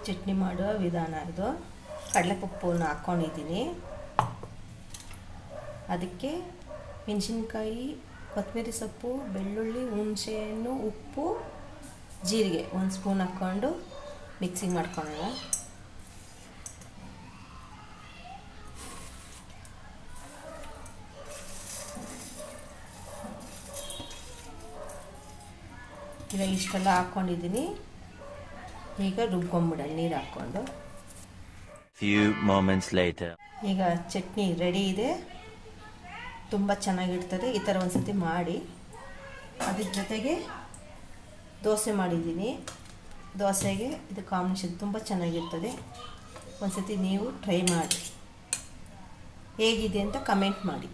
ಚಟ್ನಿ ಮಾಡುವ ವಿಧಾನ ಇದು. ಕಡಲೆಪಪ್ಪನ್ನು ಹಾಕ್ಕೊಂಡಿದ್ದೀನಿ. ಅದಕ್ಕೆ ಮೆಣಸಿನ್ಕಾಯಿ, ಕೊತ್ತಂಬರಿ ಸೊಪ್ಪು, ಬೆಳ್ಳುಳ್ಳಿ, ಹುಣಸೆಹಣ್ಣು, ಉಪ್ಪು, ಜೀರಿಗೆ 1 ಸ್ಪೂನ್ ಹಾಕ್ಕೊಂಡು ಮಿಕ್ಸಿಂಗ್ ಮಾಡ್ಕೊಳ್ಳೋಣ. ಈಗ ಇಷ್ಟೆಲ್ಲ ಹಾಕ್ಕೊಂಡಿದ್ದೀನಿ. ಈಗ ರುಬ್ಕೊಂಬಿಡೋಣ ನೀರು ಹಾಕ್ಕೊಂಡು. Few moments later. ಈಗ ಚಟ್ನಿ ರೆಡಿ ಇದೆ. ತುಂಬ ಚೆನ್ನಾಗಿರ್ತದೆ. ಈ ಥರ ಒಂದು ಸತಿ ಮಾಡಿ. ಅದ್ರ ಜೊತೆಗೆ ದೋಸೆ ಮಾಡಿದ್ದೀನಿ. ದೋಸೆಗೆ ಇದು ಕಾಂಬಿನೇಷನ್ ತುಂಬ ಚೆನ್ನಾಗಿರ್ತದೆ. ಒಂದು ಸತಿ ನೀವು ಟ್ರೈ ಮಾಡಿ, ಹೇಗಿದೆ ಅಂತ ಕಮೆಂಟ್ ಮಾಡಿ.